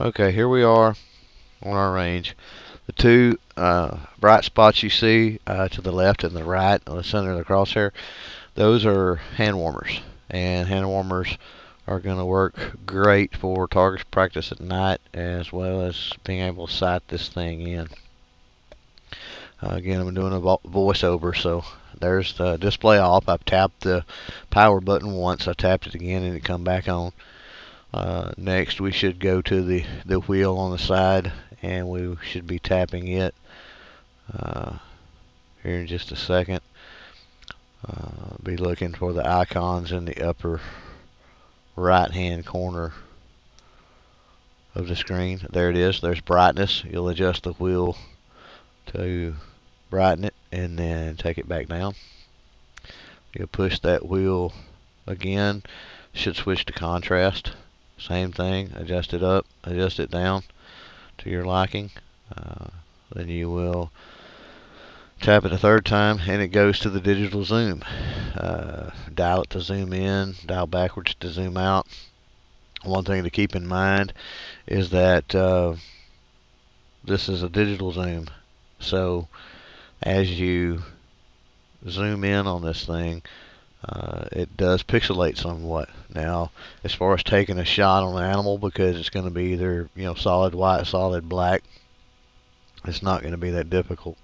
Okay, here we are on our range. The two bright spots you see to the left and the right on the center of the crosshair, those are hand warmers. And hand warmers are going to work great for target practice at night as well as being able to sight this thing in. Again, I'm doing a voiceover, so there's the display off. I've tapped the power button once. I tapped it again and it come back on. Next, we should go to the wheel on the side, and we should be tapping it here in just a second. Be looking for the icons in the upper right hand corner of the screen. There it is. There's brightness. You'll adjust the wheel to brighten it and then take it back down. You'll push that wheel again. Should switch to contrast. Same thing. Adjust it up, adjust it down to your liking. Then you will tap it a third time and it goes to the digital zoom. Dial it to zoom in, dial backwards to zoom out. One thing to keep in mind is that this is a digital zoom, so as you zoom in on this thing, it does pixelate somewhat. Now, as far as taking a shot on an animal, because it's going to be either solid white, solid black, it's not going to be that difficult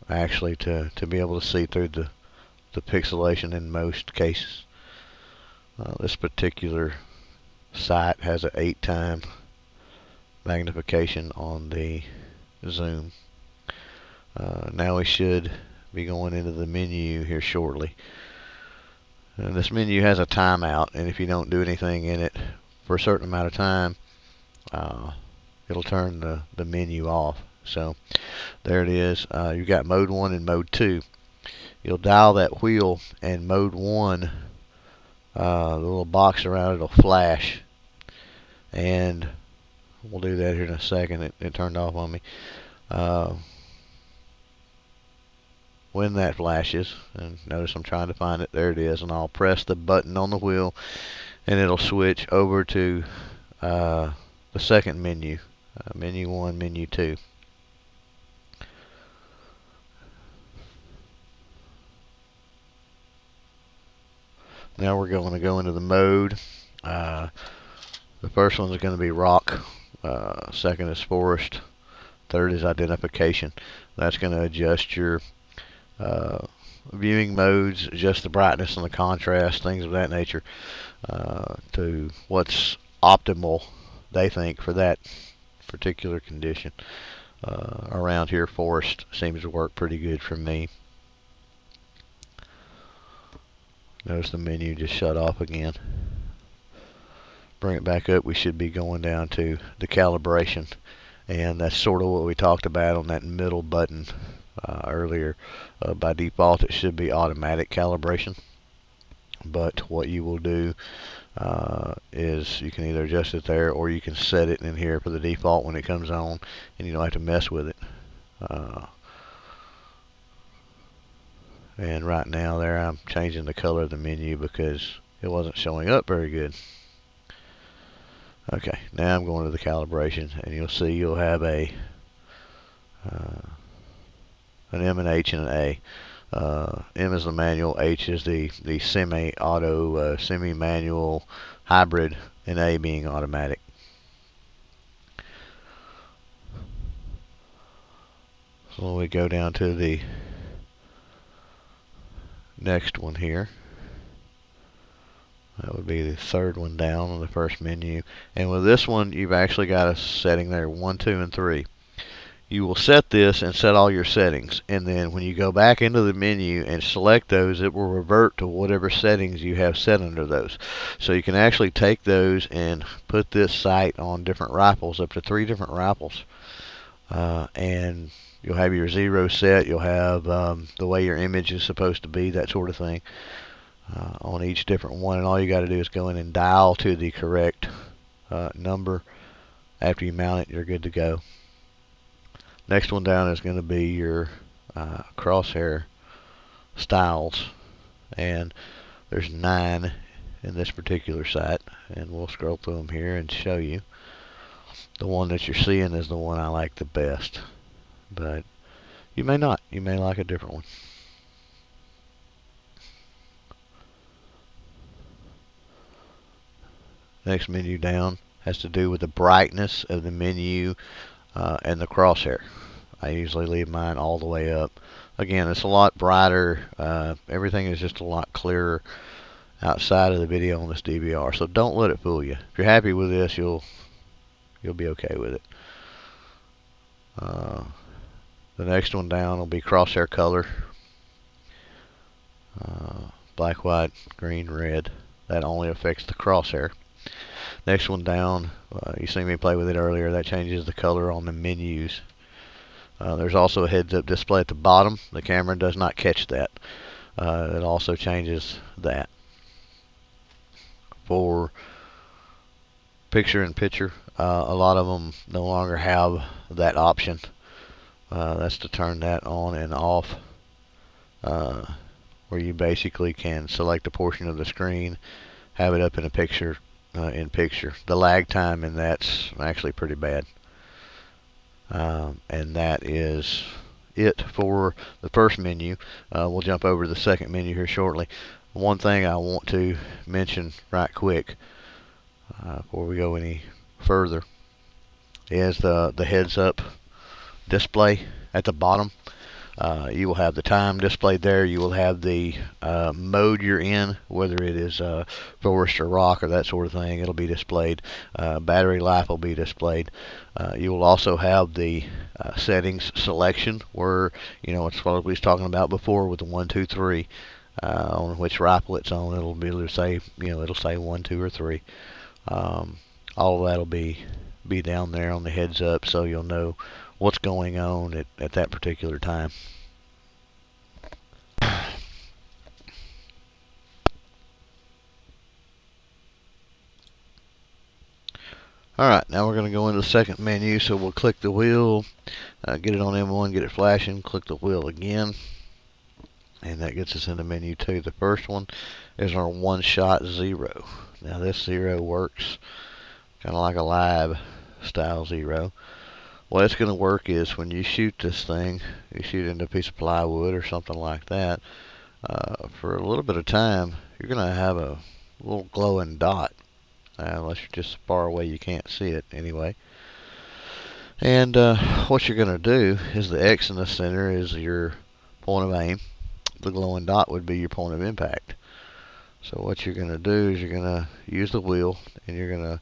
actually to be able to see through the pixelation in most cases. This particular sight has an 8-time magnification on the zoom. Now we should be going into the menu here shortly. And this menu has a timeout, and if you don't do anything in it for a certain amount of time, it'll turn the menu off. So there it is. You've got mode 1 and mode 2. You'll dial that wheel, and mode 1, the little box around it will flash, and we'll do that here in a second. It turned off on me. When that flashes, and notice I'm trying to find it, there it is, and I'll press the button on the wheel and it'll switch over to the second menu, menu 1, menu 2. Now we're going to go into the mode. The first one is going to be rock, second is forest, third is identification. That's going to adjust your viewing modes, adjust the brightness and the contrast, things of that nature, to what's optimal, they think, for that particular condition. Around here, forest seems to work pretty good for me. Notice the menu just shut off again. Bring it back up, we should be going down to the calibration, and that's sort of what we talked about on that middle button earlier. By default, it should be automatic calibration, but what you will do is you can either adjust it there, or you can set it in here for the default when it comes on, and you don't have to mess with it. And right now there, I'm changing the color of the menu because it wasn't showing up very good. Okay, now I'm going to the calibration, and you'll see you'll have an M and H and an A. M is the manual, H is the semi-auto, semi-manual hybrid, and A being automatic. So when we go down to the next one here, that would be the third one down on the first menu. And with this one, you've actually got a setting there, 1, 2, and 3. You will set this and set all your settings, and then when you go back into the menu and select those, it will revert to whatever settings you have set under those. So you can actually take those and put this sight on different rifles, up to 3 different rifles, and you'll have your 0 set. You'll have the way your image is supposed to be, that sort of thing, on each different one. And all you got to do is go in and dial to the correct number. After you mount it, you're good to go. Next one down is going to be your crosshair styles, and there's 9 in this particular site, and we'll scroll through them here and show you. The one that you're seeing is the one I like the best, but you may not. You may like a different one. Next menu down has to do with the brightness of the menu and the crosshair. I usually leave mine all the way up. Again, it's a lot brighter. Everything is just a lot clearer outside of the video on this DVR. So don't let it fool you. If you're happy with this, you'll be okay with it. The next one down will be crosshair color. Black, white, green, red. That only affects the crosshair. Next one down, you seen me play with it earlier. That changes the color on the menus. There's also a heads-up display at the bottom. The camera does not catch that. It also changes that. For picture-in-picture, a lot of them no longer have that option. That's to turn that on and off, where you basically can select a portion of the screen, have it up in a picture in picture. The lag time in that's actually pretty bad. And that is it for the first menu. We'll jump over to the second menu here shortly. One thing I want to mention right quick before we go any further is the heads-up display at the bottom. You will have the time displayed there. You will have the mode you're in, whether it is forest or rock or that sort of thing. It'll be displayed. Battery life will be displayed. You will also have the settings selection, where it's what we was talking about before with the 1, 2, 3. On which rifle it's on, it'll say it'll say 1, 2, or 3. All of that'll be down there on the heads up, so you'll know what's going on at that particular time. Alright, now we're going to go into the second menu, so we'll click the wheel, get it on M1, get it flashing, click the wheel again, and that gets us into menu 2. The first one is our one-shot 0. Now this 0 works kind of like a live style 0. What it's going to work is when you shoot this thing, you shoot into a piece of plywood or something like that, for a little bit of time, you're going to have a little glowing dot, unless you're just far away you can't see it anyway. And what you're going to do is the X in the center is your point of aim. The glowing dot would be your point of impact. So what you're going to do is you're going to use the wheel, and you're going to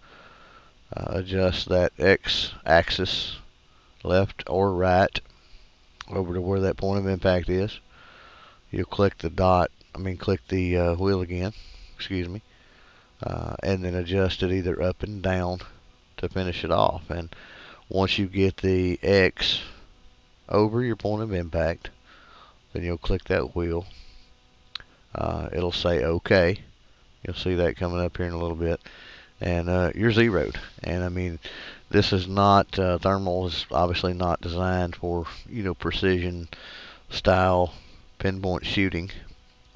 adjust that X axis left or right over to where that point of impact is. You'll click the wheel again, excuse me, and then adjust it either up and down to finish it off. And once you get the X over your point of impact, then you'll click that wheel. It'll say OK. You'll see that coming up here in a little bit, and you're zeroed. And I mean, this is not thermal is obviously not designed for precision style pinpoint shooting,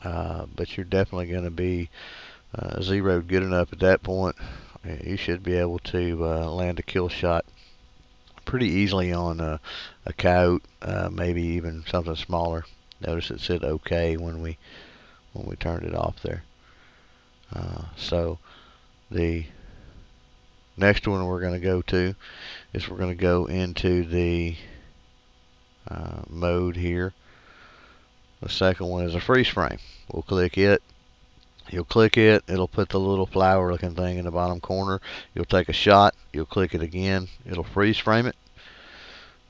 but you're definitely going to be zeroed good enough at that point. You should be able to land a kill shot pretty easily on a coyote, maybe even something smaller. Notice it said OK when we turned it off there. So the next one we're going to go to is we're going to go into the mode here. The second one is a freeze frame. We'll click it. You'll click it, it'll put the little flower looking thing in the bottom corner. You'll take a shot, you'll click it again, it'll freeze frame it.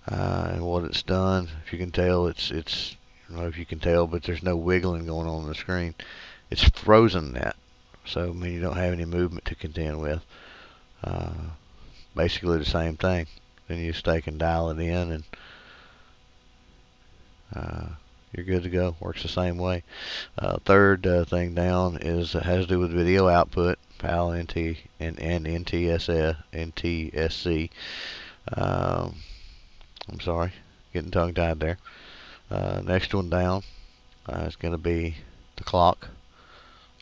And what it's done, if you can tell, I don't know if you can tell, but there's no wiggling going on the screen. It's frozen that. So I mean, you don't have any movement to contend with. Basically the same thing. Then you stake and dial it in, and you're good to go. Works the same way. Third thing down has to do with video output, PAL, NT, and NTSC. I'm sorry, getting tongue tied there. Next one down is going to be the clock.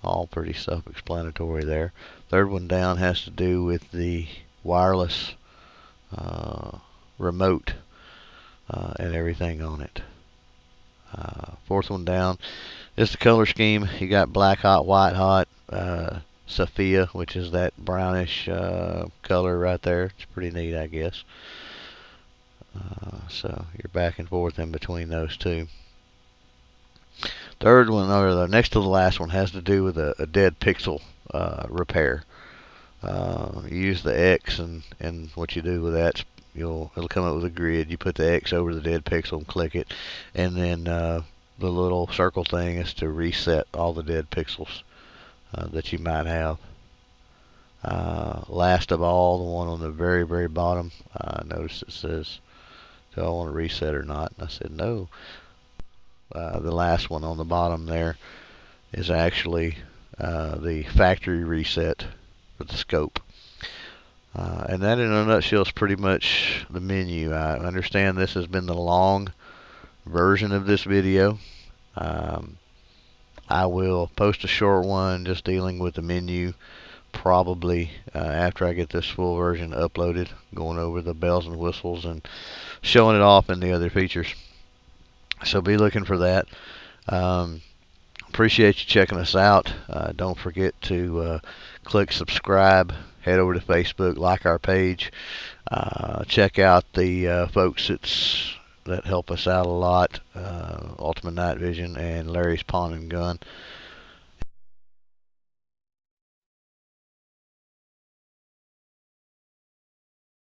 All pretty self-explanatory there. Third one down has to do with the wireless remote and everything on it. Fourth one down is the color scheme. You got black hot, white hot, Sophia, which is that brownish color right there. It's pretty neat, I guess. So you're back and forth in between those two. Third one, or the next to the last one, has to do with a dead pixel repair. You use the X, and what you do with that, it'll come up with a grid. You put the X over the dead pixel and click it, and then the little circle thing is to reset all the dead pixels that you might have. Last of all, the one on the very, very bottom, notice it says, do I want to reset or not? And I said no. The last one on the bottom there is actually the factory reset for the scope. And that in a nutshell is pretty much the menu. I understand this has been the long version of this video. I will post a short one just dealing with the menu probably after I get this full version uploaded, going over the bells and whistles and showing it off and the other features. So be looking for that. Appreciate you checking us out. Don't forget to click subscribe, head over to Facebook, like our page, check out the folks that help us out a lot, Ultimate Night Vision and Larry's Pawn and Gun.